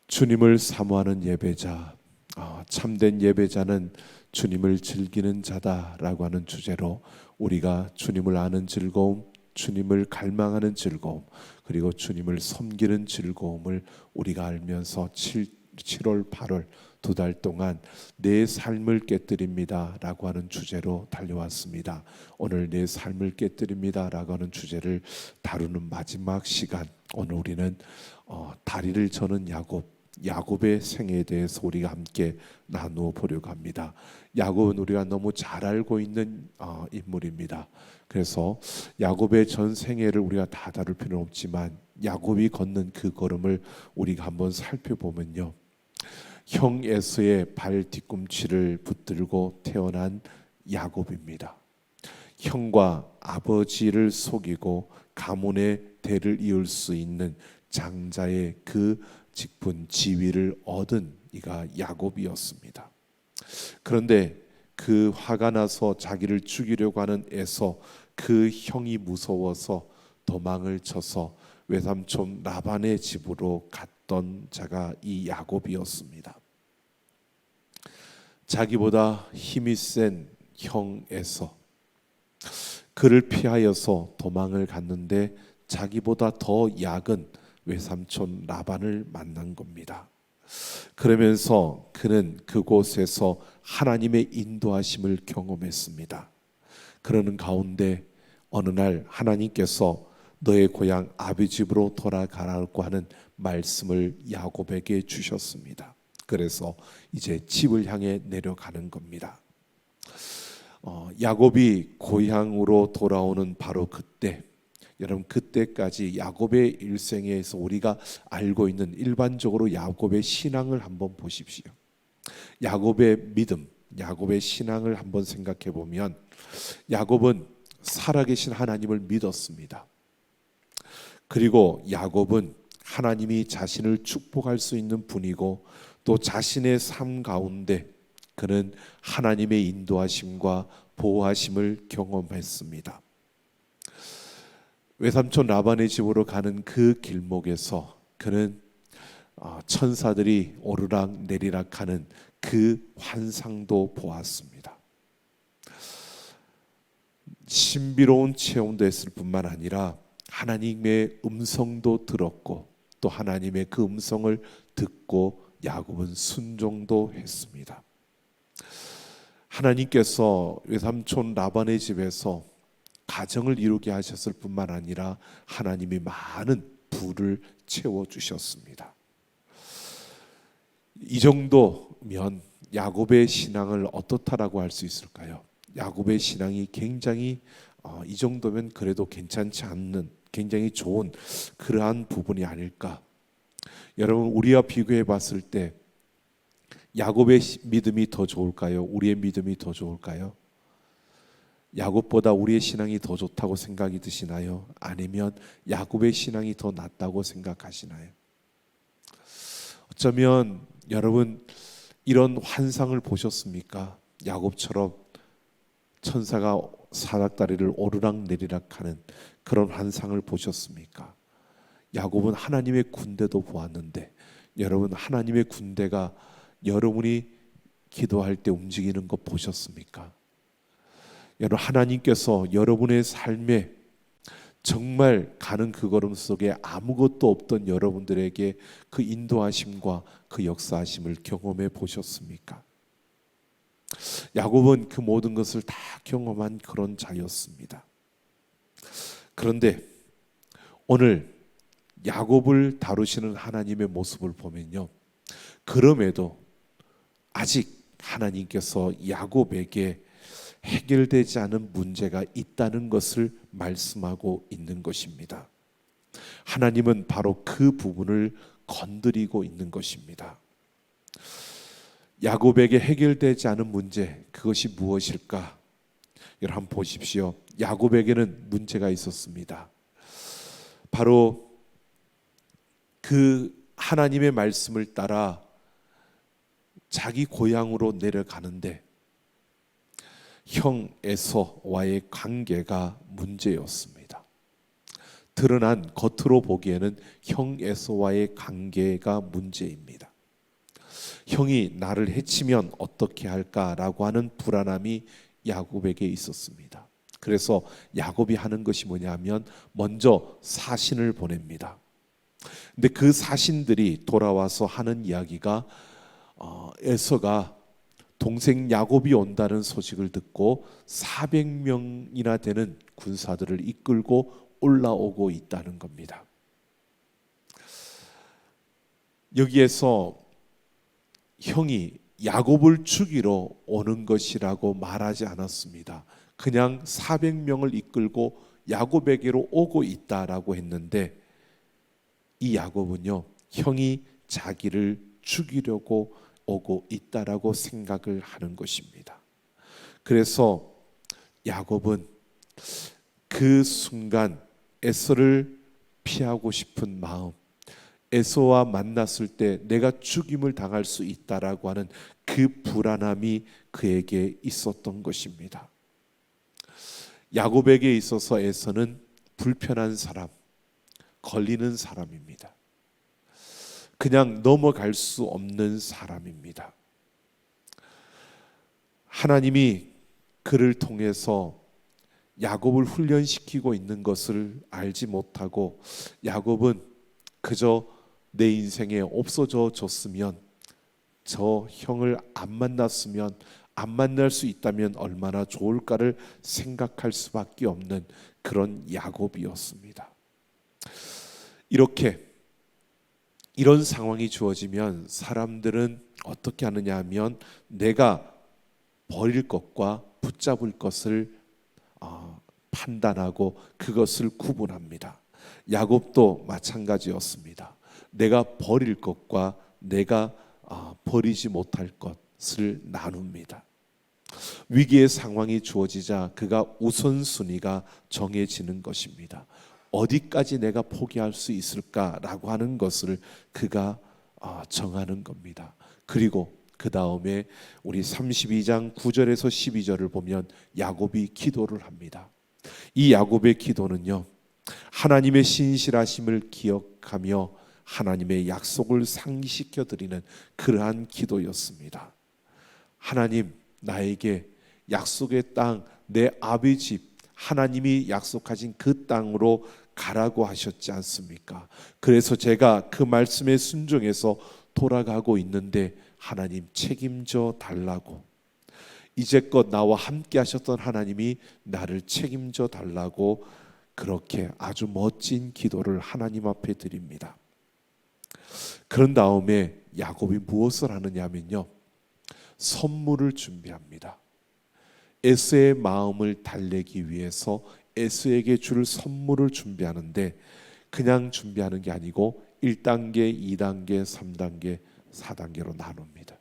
주님을 사모하는 예배자, 참된 예배자는 주님을 즐기는 자다라고 하는 주제로 우리가 주님을 아는 즐거움, 주님을 갈망하는 즐거움, 그리고 주님을 섬기는 즐거움을 우리가 알면서 7월, 8월 2달 동안 내 삶을 깨뜨립니다 라고 하는 주제로 달려왔습니다. 오늘 내 삶을 깨뜨립니다 라고 하는 주제를 다루는 마지막 시간, 오늘 우리는 다리를 저는 야곱의 생애에 대해서 우리가 함께 나누어 보려고 합니다. 야곱은 우리가 너무 잘 알고 있는 인물입니다. 그래서 야곱의 전 생애를 우리가 다 다룰 필요는 없지만 야곱이 걷는 그 걸음을 우리가 한번 살펴보면요, 형 에서의 발 뒤꿈치를 붙들고 태어난 야곱입니다. 형과 아버지를 속이고 가문의 대를 이을 수 있는 장자의 그 직분 지위를 얻은 이가 야곱이었습니다. 그런데 그 화가 나서 자기를 죽이려고 하는 에서, 그 형이 무서워서 도망을 쳐서 외삼촌 라반의 집으로 갔던 자가 이 야곱이었습니다. 자기보다 힘이 센 형 에서 그를 피하여서 도망을 갔는데 자기보다 더 약은 외삼촌 라반을 만난 겁니다. 그러면서 그는 그곳에서 하나님의 인도하심을 경험했습니다. 그러는 가운데 어느 날 하나님께서 너의 고향 아비 집으로 돌아가라고 하는 말씀을 야곱에게 주셨습니다. 그래서 이제 집을 향해 내려가는 겁니다. 야곱이 고향으로 돌아오는 바로 그때, 여러분 그때까지 야곱의 일생에서 우리가 알고 있는 일반적으로 야곱의 신앙을 한번 보십시오. 야곱의 믿음, 야곱의 신앙을 한번 생각해 보면 야곱은 살아계신 하나님을 믿었습니다. 그리고 야곱은 하나님이 자신을 축복할 수 있는 분이고 또 자신의 삶 가운데 그는 하나님의 인도하심과 보호하심을 경험했습니다. 외삼촌 라반의 집으로 가는 그 길목에서 그는 천사들이 오르락 내리락 하는 그 환상도 보았습니다. 신비로운 체험도 했을 뿐만 아니라 하나님의 음성도 들었고 또 하나님의 그 음성을 듣고 야곱은 순종도 했습니다. 하나님께서 외삼촌 라반의 집에서 가정을 이루게 하셨을 뿐만 아니라 하나님이 많은 부를 채워주셨습니다. 이 정도면 야곱의 신앙을 어떻다라고 할 수 있을까요? 야곱의 신앙이 굉장히 이 정도면 그래도 괜찮지 않는 굉장히 좋은 그러한 부분이 아닐까. 여러분 우리와 비교해 봤을 때 야곱의 믿음이 더 좋을까요? 우리의 믿음이 더 좋을까요? 야곱보다 우리의 신앙이 더 좋다고 생각이 드시나요? 아니면 야곱의 신앙이 더 낫다고 생각하시나요? 어쩌면 여러분 이런 환상을 보셨습니까? 야곱처럼 천사가 사닥다리를 오르락 내리락 하는 그런 환상을 보셨습니까? 야곱은 하나님의 군대도 보았는데 여러분 하나님의 군대가 여러분이 기도할 때 움직이는 거 보셨습니까? 여러분 하나님께서 여러분의 삶에 정말 가는 그 걸음 속에 아무것도 없던 여러분들에게 그 인도하심과 그 역사하심을 경험해 보셨습니까? 야곱은 그 모든 것을 다 경험한 그런 자였습니다. 그런데 오늘 야곱을 다루시는 하나님의 모습을 보면요, 그럼에도 아직 하나님께서 야곱에게 해결되지 않은 문제가 있다는 것을 말씀하고 있는 것입니다. 하나님은 바로 그 부분을 건드리고 있는 것입니다. 야곱에게 해결되지 않은 문제, 그것이 무엇일까? 여러분 한번 보십시오. 야곱에게는 문제가 있었습니다. 바로 그 하나님의 말씀을 따라 자기 고향으로 내려가는데 형 에서와의 관계가 문제였습니다. 드러난 겉으로 보기에는 형 에서와의 관계가 문제입니다. 형이 나를 해치면 어떻게 할까라고 하는 불안함이 야곱에게 있었습니다. 그래서 야곱이 하는 것이 뭐냐면 먼저 사신을 보냅니다. 근데 그 사신들이 돌아와서 하는 이야기가 에서가 동생 야곱이 온다는 소식을 듣고 400명이나 되는 군사들을 이끌고 올라오고 있다는 겁니다. 여기에서 형이 야곱을 죽이러 오는 것이라고 말하지 않았습니다. 그냥 400명을 이끌고 야곱에게로 오고 있다라고 했는데, 이 야곱은요, 형이 자기를 죽이려고 오고 있다라고 생각을 하는 것입니다. 그래서 야곱은 그 순간 에서를 피하고 싶은 마음, 에서와 만났을 때 내가 죽임을 당할 수 있다라고 하는 그 불안함이 그에게 있었던 것입니다. 야곱에게 있어서 에서는 불편한 사람, 걸리는 사람입니다. 그냥 넘어갈 수 없는 사람입니다. 하나님이 그를 통해서 야곱을 훈련시키고 있는 것을 알지 못하고 야곱은 그저 내 인생에 없어져 줬으면, 저 형을 안 만났으면, 안 만날 수 있다면 얼마나 좋을까를 생각할 수밖에 없는 그런 야곱이었습니다. 이런 상황이 주어지면 사람들은 어떻게 하느냐 하면 내가 버릴 것과 붙잡을 것을 판단하고 그것을 구분합니다. 야곱도 마찬가지였습니다. 내가 버릴 것과 내가 버리지 못할 것을 나눕니다. 위기의 상황이 주어지자 그가 우선순위가 정해지는 것입니다. 어디까지 내가 포기할 수 있을까라고 하는 것을 그가 정하는 겁니다. 그리고 그 다음에 우리 32장 9절에서 12절을 보면 야곱이 기도를 합니다. 이 야곱의 기도는요, 하나님의 신실하심을 기억하며 하나님의 약속을 상기시켜 드리는 그러한 기도였습니다. 하나님, 나에게 약속의 땅, 내 아비 집, 하나님이 약속하신 그 땅으로 가라고 하셨지 않습니까? 그래서 제가 그 말씀에 순종해서 돌아가고 있는데 하나님 책임져 달라고, 이제껏 나와 함께 하셨던 하나님이 나를 책임져 달라고, 그렇게 아주 멋진 기도를 하나님 앞에 드립니다. 그런 다음에 야곱이 무엇을 하느냐면요, 선물을 준비합니다. 에서의 마음을 달래기 위해서 에서에게 줄 선물을 준비하는데, 그냥 준비하는 게 아니고 1단계, 2단계, 3단계, 4단계로 나눕니다.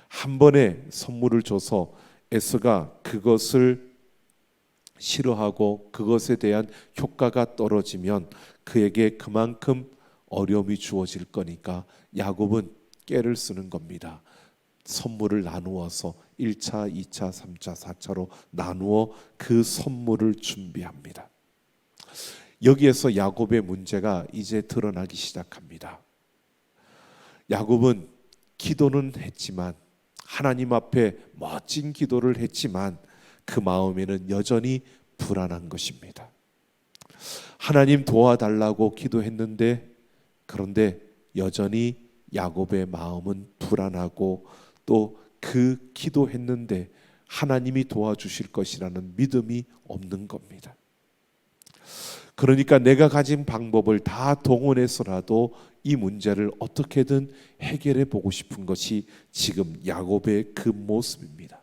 한 번에 선물을 줘서 에서가 그것을 싫어하고 그것에 대한 효과가 떨어지면 그에게 그만큼 어려움이 주어질 거니까 야곱은 깨를 쓰는 겁니다. 선물을 나누어서 1차, 2차, 3차, 4차로 나누어 그 선물을 준비합니다. 여기에서 야곱의 문제가 이제 드러나기 시작합니다. 야곱은 기도는 했지만, 하나님 앞에 멋진 기도를 했지만 그 마음에는 여전히 불안한 것입니다. 하나님 도와달라고 기도했는데, 그런데 여전히 야곱의 마음은 불안하고 또 그 기도했는데 하나님이 도와주실 것이라는 믿음이 없는 겁니다. 그러니까 내가 가진 방법을 다 동원해서라도 이 문제를 어떻게든 해결해 보고 싶은 것이 지금 야곱의 그 모습입니다.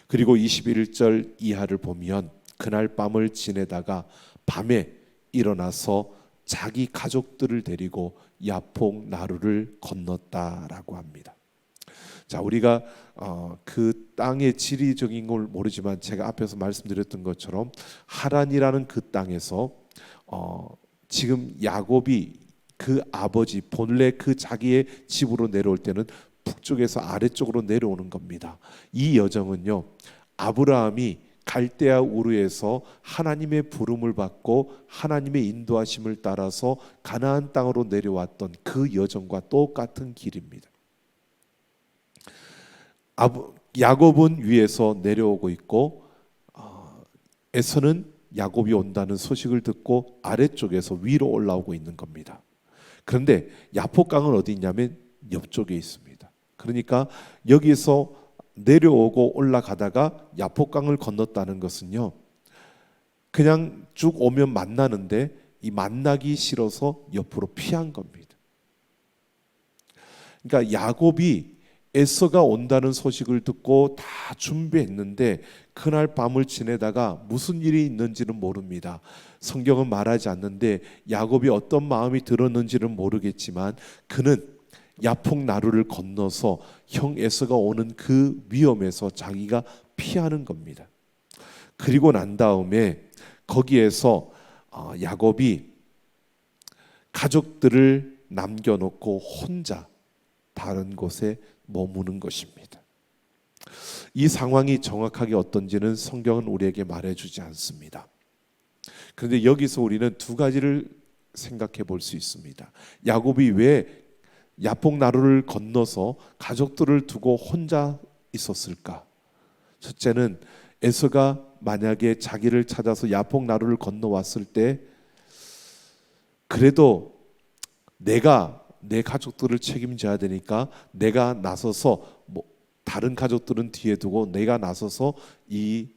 그리고 21절 이하를 보면 그날 밤을 지내다가 밤에 일어나서 자기 가족들을 데리고 야폭 나루를 건넜다라고 합니다. 자, 우리가 그 땅의 지리적인 걸 모르지만 제가 앞에서 말씀드렸던 것처럼 하란이라는 그 땅에서 지금 야곱이 그 아버지 본래 그 자기의 집으로 내려올 때는 북쪽에서 아래쪽으로 내려오는 겁니다. 이 여정은요, 아브라함이 갈대아 우르에서 하나님의 부름을 받고 하나님의 인도하심을 따라서 가나안 땅으로 내려왔던 그 여정과 똑같은 길입니다. 야곱은 위에서 내려오고 있고 에서는 야곱이 온다는 소식을 듣고 아래쪽에서 위로 올라오고 있는 겁니다. 그런데 야복강은 어디 있냐면 옆쪽에 있습니다. 그러니까 여기서 내려오고 올라가다가 야복강을 건넜다는 것은요, 그냥 쭉 오면 만나는데 이 만나기 싫어서 옆으로 피한 겁니다. 그러니까 야곱이 에서가 온다는 소식을 듣고 다 준비했는데 그날 밤을 지내다가 무슨 일이 있는지는 모릅니다. 성경은 말하지 않는데 야곱이 어떤 마음이 들었는지는 모르겠지만 그는 야폭 나루를 건너서 형 에서가 오는 그 위험에서 자기가 피하는 겁니다. 그리고 난 다음에 거기에서 야곱이 가족들을 남겨놓고 혼자 다른 곳에 머무는 것입니다. 이 상황이 정확하게 어떤지는 성경은 우리에게 말해주지 않습니다. 그런데 여기서 우리는 두 가지를 생각해 볼 수 있습니다. 야곱이 왜 야폭 나루를 건너서 가족들을 두고 혼자 있었을까? 첫째는 에서가 만약에 자기를 찾아서 야폭 나루를 건너왔을 때 그래도 내가 내 가족들을 책임져야 되니까 내가 나서서 다른 가족들은 뒤에 두고 내가 나서서 이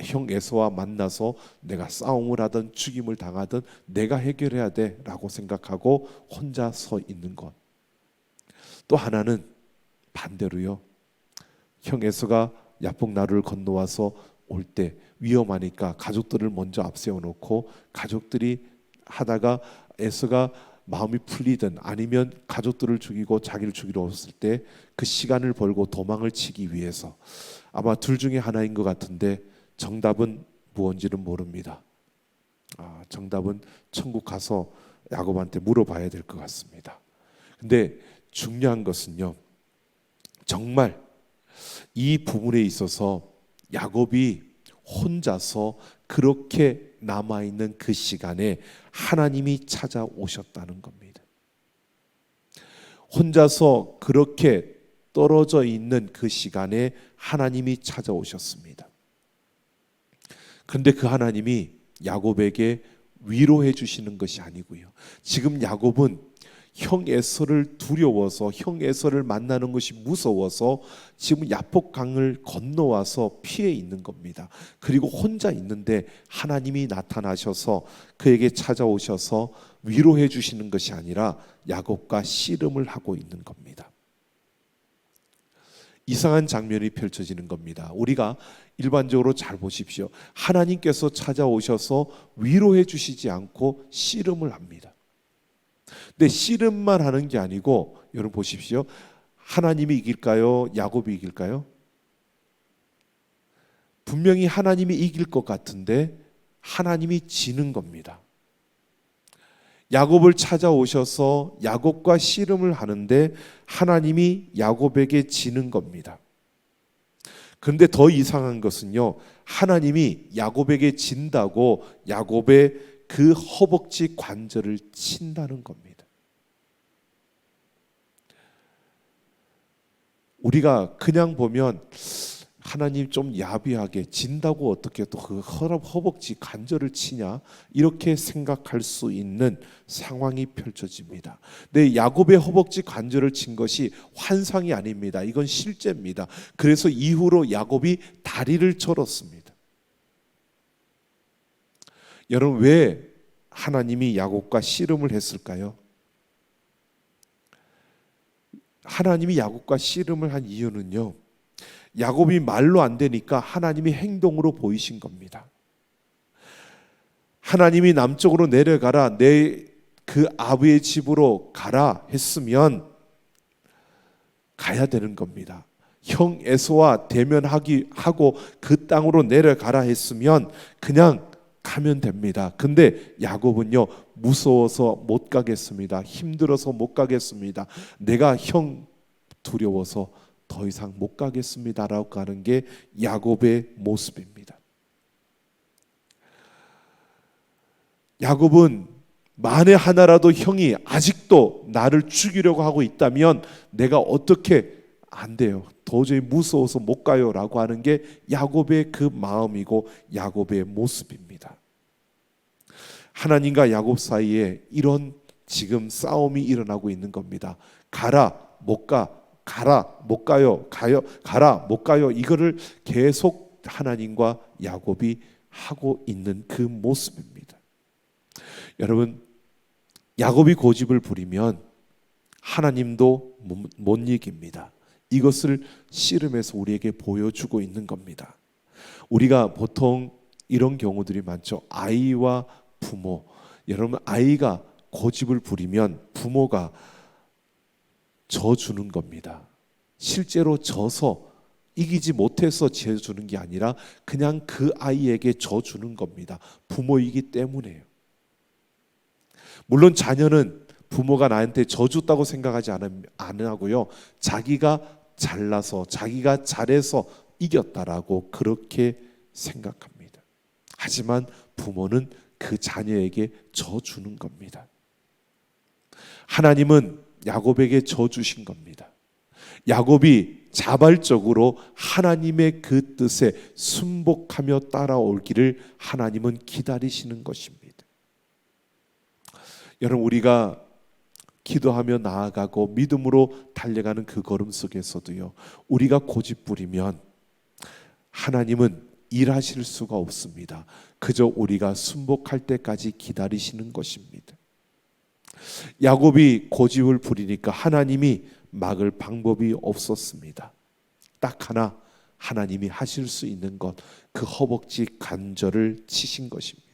형 에서와 만나서 내가 싸움을 하든 죽임을 당하든 내가 해결해야 돼라고 생각하고 혼자 서 있는 것. 또 하나는 반대로요. 형 에서가 야폭 나루를 건너와서 올 때 위험하니까 가족들을 먼저 앞세워 놓고 가족들이 하다가 에서가 마음이 풀리든 아니면 가족들을 죽이고 자기를 죽이러 왔을 때 그 시간을 벌고 도망을 치기 위해서 아마 둘 중에 하나인 것 같은데 정답은 무언지는 모릅니다. 정답은 천국 가서 야곱한테 물어봐야 될 것 같습니다. 근데 중요한 것은요, 정말 이 부분에 있어서 야곱이 혼자서 그렇게 남아있는 그 시간에 하나님이 찾아오셨다는 겁니다. 혼자서 그렇게 떨어져 있는 그 시간에 하나님이 찾아오셨습니다. 그런데 그 하나님이 야곱에게 위로해 주시는 것이 아니고요. 지금 야곱은 형 에서를 두려워서 형 에서를 만나는 것이 무서워서 지금 야복강을 건너와서 피해 있는 겁니다. 그리고 혼자 있는데 하나님이 나타나셔서 그에게 찾아오셔서 위로해 주시는 것이 아니라 야곱과 씨름을 하고 있는 겁니다. 이상한 장면이 펼쳐지는 겁니다. 우리가 일반적으로 잘 보십시오. 하나님께서 찾아오셔서 위로해 주시지 않고 씨름을 합니다. 근데 씨름만 하는 게 아니고 여러분 보십시오. 하나님이 이길까요? 야곱이 이길까요? 분명히 하나님이 이길 것 같은데 하나님이 지는 겁니다. 야곱을 찾아오셔서 야곱과 씨름을 하는데 하나님이 야곱에게 지는 겁니다. 그런데 더 이상한 것은요, 하나님이 야곱에게 진다고 야곱의 그 허벅지 관절을 친다는 겁니다. 우리가 그냥 보면 하나님 좀 야비하게 진다고 어떻게 또 그 허벅지 관절을 치냐 이렇게 생각할 수 있는 상황이 펼쳐집니다. 근데 야곱의 허벅지 관절을 친 것이 환상이 아닙니다. 이건 실제입니다. 그래서 이후로 야곱이 다리를 절었습니다. 여러분 왜 하나님이 야곱과 씨름을 했을까요? 하나님이 야곱과 씨름을 한 이유는요, 야곱이 말로 안 되니까 하나님이 행동으로 보이신 겁니다. 하나님이 남쪽으로 내려가라, 내 그 아버지의 집으로 가라 했으면 가야 되는 겁니다. 형 에서와 대면하고 그 땅으로 내려가라 했으면 그냥 가면 됩니다. 근데 야곱은요, 무서워서 못 가겠습니다. 힘들어서 못 가겠습니다. 내가 형 두려워서 더 이상 못 가겠습니다라고 하는 게 야곱의 모습입니다. 야곱은 만에 하나라도 형이 아직도 나를 죽이려고 하고 있다면 내가 어떻게 안 돼요. 도저히 무서워서 못 가요 라고 하는 게 야곱의 그 마음이고 야곱의 모습입니다. 하나님과 야곱 사이에 이런 지금 싸움이 일어나고 있는 겁니다. 가라 못 가, 가라 못 가요, 가라 못 가요. 이거를 계속 하나님과 야곱이 하고 있는 그 모습입니다. 여러분, 야곱이 고집을 부리면 하나님도 못 이깁니다. 이것을 씨름해서 우리에게 보여주고 있는 겁니다. 우리가 보통 이런 경우들이 많죠. 아이와 부모. 여러분, 아이가 고집을 부리면 부모가 져주는 겁니다. 실제로 져서 이기지 못해서 져주는 게 아니라 그냥 그 아이에게 져주는 겁니다. 부모이기 때문에요. 물론 자녀는 부모가 나한테 져줬다고 생각하지 안 하고요. 자기가 잘나서 자기가 잘해서 이겼다라고 그렇게 생각합니다. 하지만 부모는 그 자녀에게 져주는 겁니다. 하나님은 야곱에게 져주신 겁니다. 야곱이 자발적으로 하나님의 그 뜻에 순복하며 따라오기를 하나님은 기다리시는 것입니다. 여러분, 우리가 기도하며 나아가고 믿음으로 달려가는 그 걸음 속에서도요, 우리가 고집 부리면 하나님은 일하실 수가 없습니다. 그저 우리가 순복할 때까지 기다리시는 것입니다. 야곱이 고집을 부리니까 하나님이 막을 방법이 없었습니다. 딱 하나, 하나님이 하실 수 있는 것, 그 허벅지 간절을 치신 것입니다.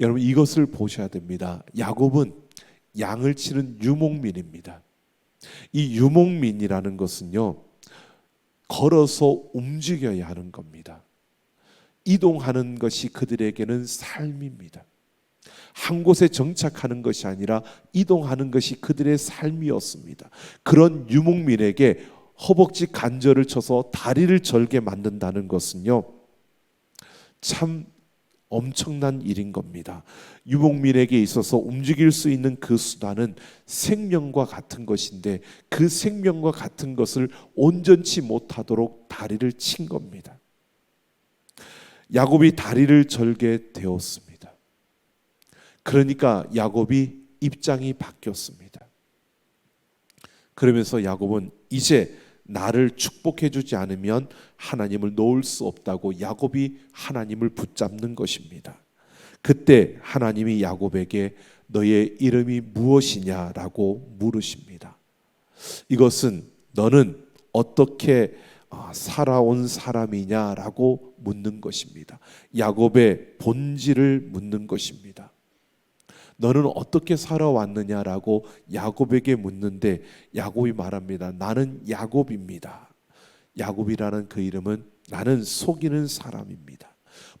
여러분, 이것을 보셔야 됩니다. 야곱은 양을 치는 유목민입니다. 이 유목민이라는 것은요, 걸어서 움직여야 하는 겁니다. 이동하는 것이 그들에게는 삶입니다. 한 곳에 정착하는 것이 아니라 이동하는 것이 그들의 삶이었습니다. 그런 유목민에게 허벅지 간절을 쳐서 다리를 절게 만든다는 것은요, 참 엄청난 일인 겁니다. 유목민에게 있어서 움직일 수 있는 그 수단은 생명과 같은 것인데 그 생명과 같은 것을 온전치 못하도록 다리를 친 겁니다. 야곱이 다리를 절게 되었습니다. 그러니까 야곱이 입장이 바뀌었습니다. 그러면서 야곱은 이제 나를 축복해 주지 않으면 하나님을 놓을 수 없다고 야곱이 하나님을 붙잡는 것입니다. 그때 하나님이 야곱에게 너의 이름이 무엇이냐라고 물으십니다. 이것은 너는 어떻게 살아온 사람이냐라고 묻는 것입니다. 야곱의 본질을 묻는 것입니다. 너는 어떻게 살아왔느냐라고 야곱에게 묻는데 야곱이 말합니다. 나는 야곱입니다. 야곱이라는 그 이름은 나는 속이는 사람입니다.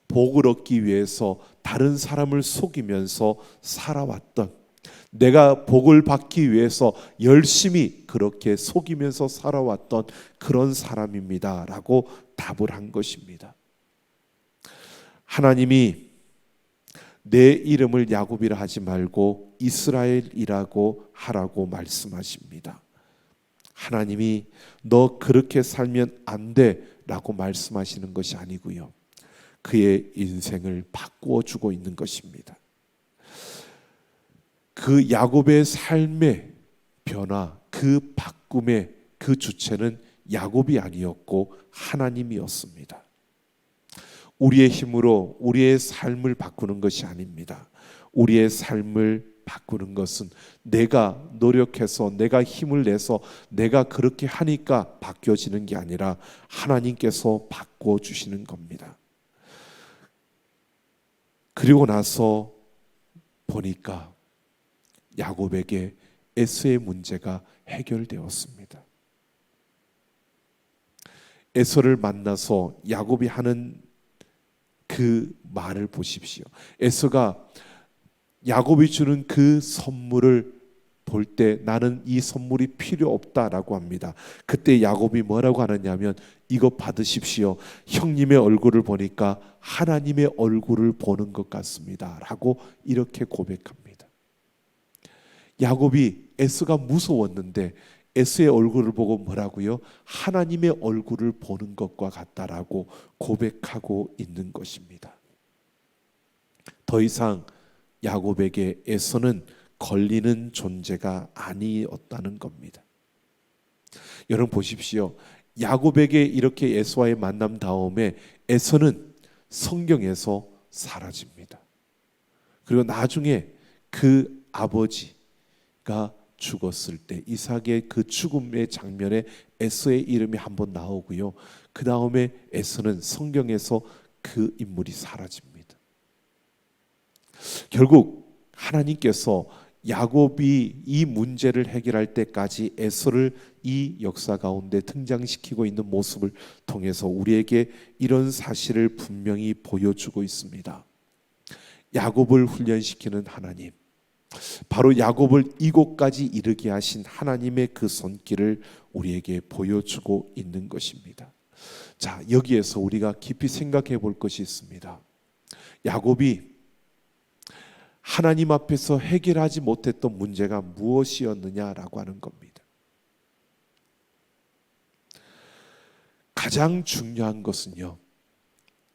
복을 얻기 위해서 다른 사람을 속이면서 살아왔던, 내가 복을 받기 위해서 열심히 그렇게 속이면서 살아왔던 그런 사람입니다 라고 답을 한 것입니다. 하나님이 내 이름을 야곱이라 하지 말고 이스라엘이라고 하라고 말씀하십니다. 하나님이 너 그렇게 살면 안 돼 라고 말씀하시는 것이 아니고요, 그의 인생을 바꾸어 주고 있는 것입니다. 그 야곱의 삶의 변화, 그 바꿈의 그 주체는 야곱이 아니었고 하나님이었습니다. 우리의 힘으로 우리의 삶을 바꾸는 것이 아닙니다. 우리의 삶을 바꾸는 것은 내가 노력해서 내가 힘을 내서 내가 그렇게 하니까 바뀌어지는 게 아니라 하나님께서 바꾸어 주시는 겁니다. 그리고 나서 보니까 야곱에게 에서의 문제가 해결되었습니다. 에서를 만나서 야곱이 하는 그 말을 보십시오. 에서가 야곱이 주는 그 선물을 볼 때 나는 이 선물이 필요 없다라고 합니다. 그때 야곱이 뭐라고 하느냐면 이거 받으십시오. 형님의 얼굴을 보니까 하나님의 얼굴을 보는 것 같습니다 라고 이렇게 고백합니다. 야곱이 에서가 무서웠는데 에서의 얼굴을 보고 뭐라고요? 하나님의 얼굴을 보는 것과 같다라고 고백하고 있는 것입니다. 더 이상 야곱에게 에서는 걸리는 존재가 아니었다는 겁니다. 여러분 보십시오. 야곱에게 이렇게 에서와의 만남 다음에 에서는 성경에서 사라집니다. 그리고 나중에 그 아버지가 죽었을 때 이삭의 그 죽음의 장면에 에서의 이름이 한번 나오고요. 그 다음에 에서는 성경에서 그 인물이 사라집니다. 결국 하나님께서 야곱이 이 문제를 해결할 때까지 에서를 이 역사 가운데 등장시키고 있는 모습을 통해서 우리에게 이런 사실을 분명히 보여주고 있습니다. 야곱을 훈련시키는 하나님, 바로 야곱을 이곳까지 이르게 하신 하나님의 그 손길을 우리에게 보여주고 있는 것입니다. 자, 여기에서 우리가 깊이 생각해 볼 것이 있습니다. 야곱이 하나님 앞에서 해결하지 못했던 문제가 무엇이었느냐라고 하는 겁니다. 가장 중요한 것은요,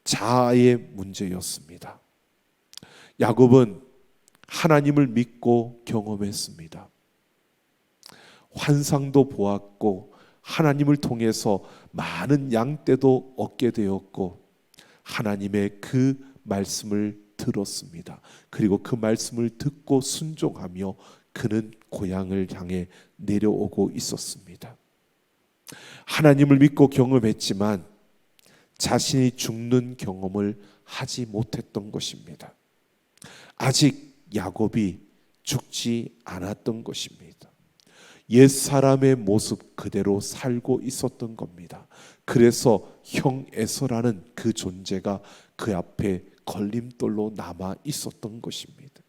자아의 문제였습니다. 야곱은 하나님을 믿고 경험했습니다. 환상도 보았고 하나님을 통해서 많은 양떼도 얻게 되었고 하나님의 그 말씀을 들었습니다. 그리고 그 말씀을 듣고 순종하며 그는 고향을 향해 내려오고 있었습니다. 하나님을 믿고 경험했지만 자신이 죽는 경험을 하지 못했던 것입니다. 아직 야곱이 죽지 않았던 것입니다. 옛사람의 모습 그대로 살고 있었던 겁니다. 그래서 형 에서라는 그 존재가 그 앞에 걸림돌로 남아 있었던 것입니다.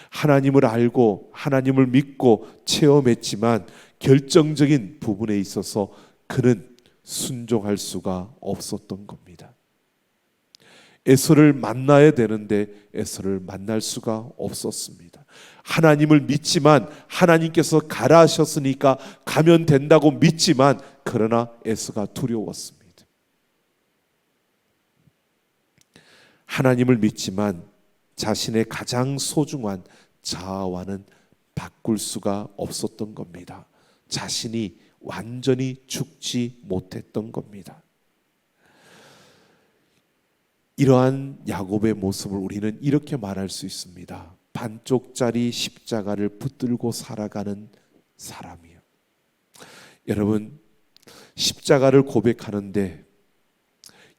하나님을 알고 하나님을 믿고 체험했지만 결정적인 부분에 있어서 그는 순종할 수가 없었던 겁니다. 에서를 만나야 되는데 에서를 만날 수가 없었습니다. 하나님을 믿지만 하나님께서 가라 하셨으니까 가면 된다고 믿지만 그러나 에서가 두려웠습니다. 하나님을 믿지만 자신의 가장 소중한 자아와는 바꿀 수가 없었던 겁니다. 자신이 완전히 죽지 못했던 겁니다. 이러한 야곱의 모습을 우리는 이렇게 말할 수 있습니다. 반쪽짜리 십자가를 붙들고 살아가는 사람이요. 여러분, 십자가를 고백하는데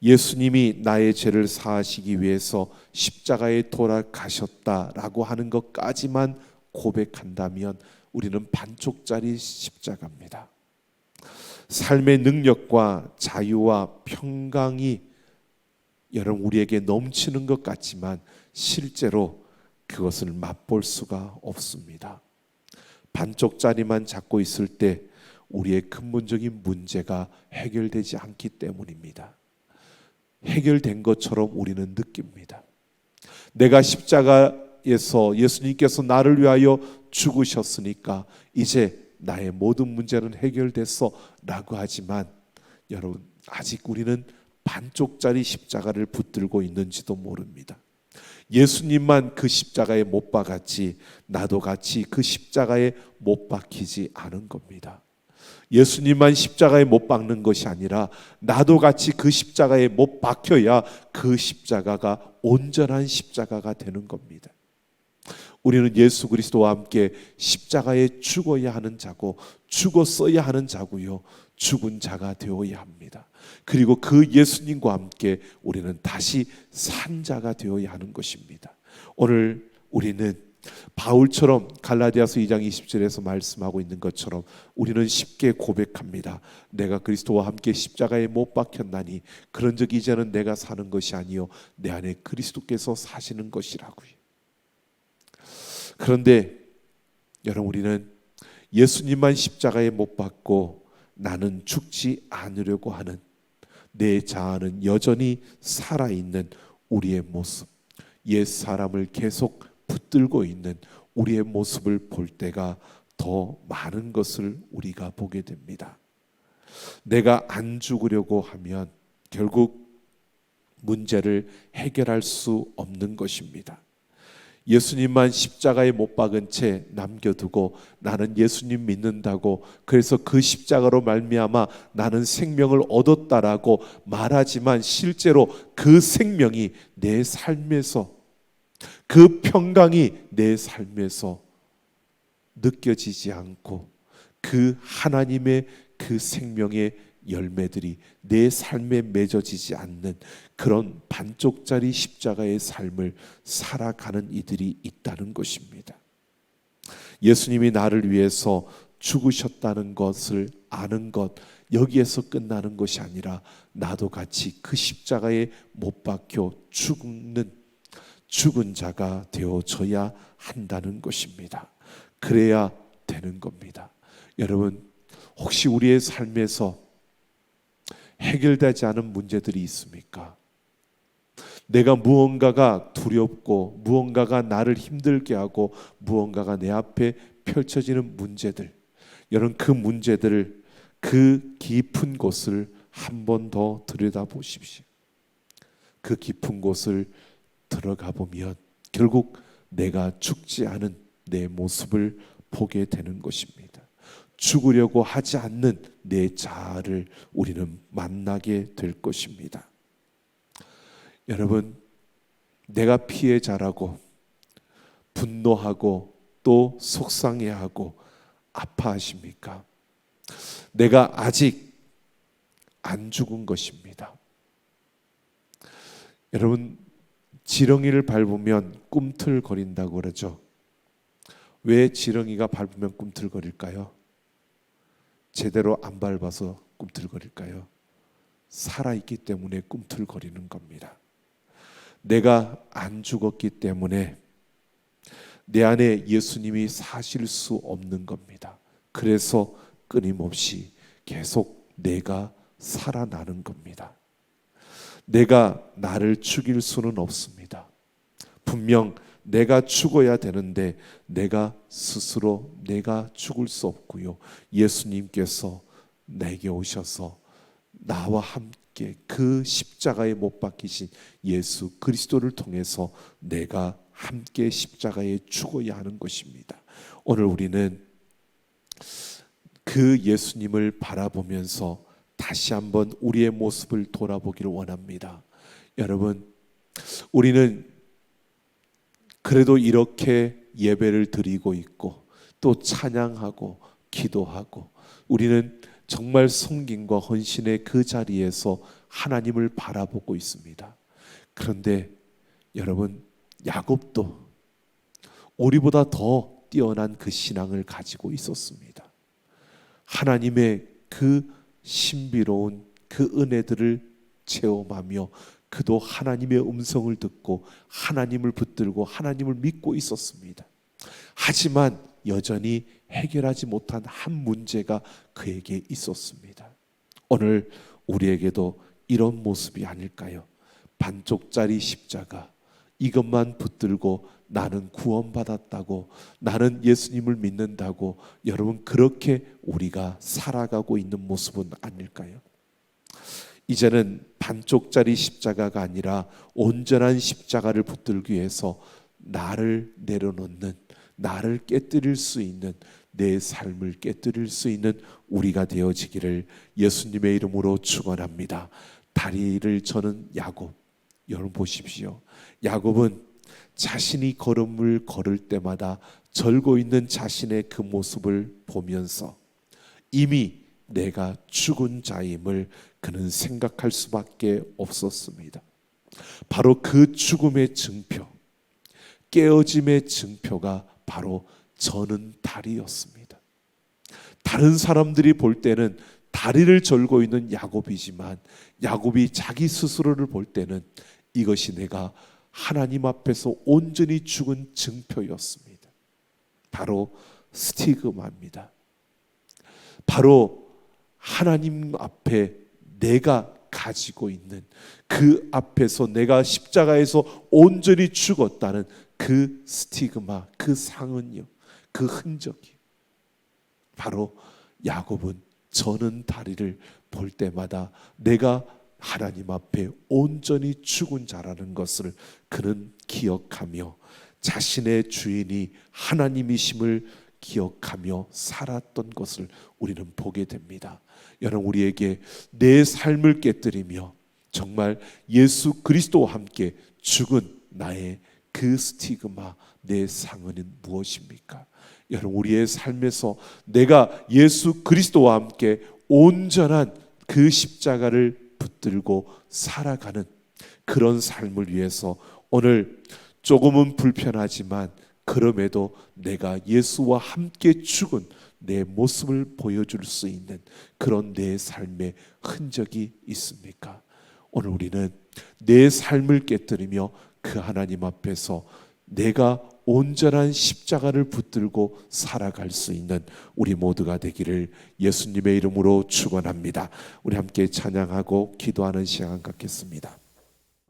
예수님이 나의 죄를 사하시기 위해서 십자가에 돌아가셨다라고 하는 것까지만 고백한다면 우리는 반쪽짜리 십자가입니다. 삶의 능력과 자유와 평강이 여러분 우리에게 넘치는 것 같지만 실제로 그것을 맛볼 수가 없습니다. 반쪽짜리만 잡고 있을 때 우리의 근본적인 문제가 해결되지 않기 때문입니다. 해결된 것처럼 우리는 느낍니다. 내가 십자가에서 예수님께서 나를 위하여 죽으셨으니까 이제 나의 모든 문제는 해결됐어 라고 하지만 여러분 아직 우리는 반쪽짜리 십자가를 붙들고 있는지도 모릅니다. 예수님만 그 십자가에 못 박았지 나도 같이 그 십자가에 못 박히지 않은 겁니다. 예수님만 십자가에 못 박는 것이 아니라 나도 같이 그 십자가에 못 박혀야 그 십자가가 온전한 십자가가 되는 겁니다. 우리는 예수 그리스도와 함께 십자가에 죽어야 하는 자고 죽었어야 하는 자고요. 죽은 자가 되어야 합니다. 그리고 그 예수님과 함께 우리는 다시 산 자가 되어야 하는 것입니다. 오늘 우리는 바울처럼 갈라디아서 2장 20절에서 말씀하고 있는 것처럼 우리는 쉽게 고백합니다. 내가 그리스도와 함께 십자가에 못 박혔나니 그런즉 이제는 내가 사는 것이 아니요 내 안에 그리스도께서 사시는 것이라고요. 그런데 여러분, 우리는 예수님만 십자가에 못 박고 나는 죽지 않으려고 하는 내 자아는 여전히 살아있는 우리의 모습, 옛 사람을 계속 붙들고 있는 우리의 모습을 볼 때가 더 많은 것을 우리가 보게 됩니다. 내가 안 죽으려고 하면 결국 문제를 해결할 수 없는 것입니다. 예수님만 십자가에 못 박은 채 남겨두고 나는 예수님 믿는다고, 그래서 그 십자가로 말미암아 나는 생명을 얻었다라고 말하지만 실제로 그 생명이 내 삶에서, 그 평강이 내 삶에서 느껴지지 않고 그 하나님의 그 생명의 열매들이 내 삶에 맺어지지 않는 그런 반쪽짜리 십자가의 삶을 살아가는 이들이 있다는 것입니다. 예수님이 나를 위해서 죽으셨다는 것을 아는 것, 여기에서 끝나는 것이 아니라 나도 같이 그 십자가에 못 박혀 죽은 자가 되어져야 한다는 것입니다. 그래야 되는 겁니다. 여러분, 혹시 우리의 삶에서 해결되지 않은 문제들이 있습니까? 내가 무언가가 두렵고 무언가가 나를 힘들게 하고 무언가가 내 앞에 펼쳐지는 문제들, 여러분, 그 문제들을, 그 깊은 곳을 한 번 더 들여다보십시오. 그 깊은 곳을 들어가 보면 결국 내가 죽지 않은 내 모습을 보게 되는 것입니다. 죽으려고 하지 않는 내 자아를 우리는 만나게 될 것입니다. 여러분, 내가 피해자라고 분노하고 또 속상해하고 아파하십니까? 내가 아직 안 죽은 것입니다. 여러분, 지렁이를 밟으면 꿈틀거린다고 그러죠. 왜 지렁이가 밟으면 꿈틀거릴까요? 제대로 안 밟아서 꿈틀거릴까요? 살아있기 때문에 꿈틀거리는 겁니다. 내가 안 죽었기 때문에 내 안에 예수님이 사실 수 없는 겁니다. 그래서 끊임없이 계속 내가 살아나는 겁니다. 내가 나를 죽일 수는 없습니다. 분명 내가 죽어야 되는데 내가 스스로 내가 죽을 수 없고요. 예수님께서 내게 오셔서 나와 함께 그 십자가에 못 박히신 예수 그리스도를 통해서 내가 함께 십자가에 죽어야 하는 것입니다. 오늘 우리는 그 예수님을 바라보면서 다시 한번 우리의 모습을 돌아보기를 원합니다. 여러분, 우리는 그래도 이렇게 예배를 드리고 있고 또 찬양하고 기도하고 우리는 정말 섬김과 헌신의 그 자리에서 하나님을 바라보고 있습니다. 그런데 여러분, 야곱도 우리보다 더 뛰어난 그 신앙을 가지고 있었습니다. 하나님의 그 신비로운 그 은혜들을 체험하며 그도 하나님의 음성을 듣고 하나님을 붙들고 하나님을 믿고 있었습니다. 하지만 여전히 해결하지 못한 한 문제가 그에게 있었습니다. 오늘 우리에게도 이런 모습이 아닐까요? 반쪽짜리 십자가, 이것만 붙들고 나는 구원받았다고, 나는 예수님을 믿는다고, 여러분, 그렇게 우리가 살아가고 있는 모습은 아닐까요? 이제는 반쪽짜리 십자가가 아니라 온전한 십자가를 붙들기 위해서 나를 내려놓는, 나를 깨뜨릴 수 있는, 내 삶을 깨뜨릴 수 있는 우리가 되어지기를 예수님의 이름으로 축원합니다. 다리를 저는 야곱, 여러분 보십시오. 야곱은 자신이 걸음을 걸을 때마다 절고 있는 자신의 그 모습을 보면서 이미 내가 죽은 자임을 그는 생각할 수밖에 없었습니다. 바로 그 죽음의 증표, 깨어짐의 증표가 바로 저는 다리였습니다. 다른 사람들이 볼 때는 다리를 절고 있는 야곱이지만 야곱이 자기 스스로를 볼 때는 이것이 내가 하나님 앞에서 온전히 죽은 증표였습니다. 바로 스티그마입니다. 바로 하나님 앞에 내가 가지고 있는 그 앞에서 내가 십자가에서 온전히 죽었다는 그 스티그마, 그 상은요, 그 흔적이 바로 야곱은 저는 다리를 볼 때마다 내가 하나님 앞에 온전히 죽은 자라는 것을 그는 기억하며 자신의 주인이 하나님이심을 기억하며 살았던 것을 우리는 보게 됩니다. 여러분, 우리에게 내 삶을 깨뜨리며 정말 예수 그리스도와 함께 죽은 나의 그 스티그마, 내 상흔은 무엇입니까? 여러분, 우리의 삶에서 내가 예수 그리스도와 함께 온전한 그 십자가를 붙들고 살아가는 그런 삶을 위해서 오늘 조금은 불편하지만 그럼에도 내가 예수와 함께 죽은 내 모습을 보여줄 수 있는 그런 내 삶의 흔적이 있습니까? 오늘 우리는 내 삶을 깨뜨리며 그 하나님 앞에서 내가 온전한 십자가를 붙들고 살아갈 수 있는 우리 모두가 되기를 예수님의 이름으로 축원합니다. 우리 함께 찬양하고 기도하는 시간 갖겠습니다.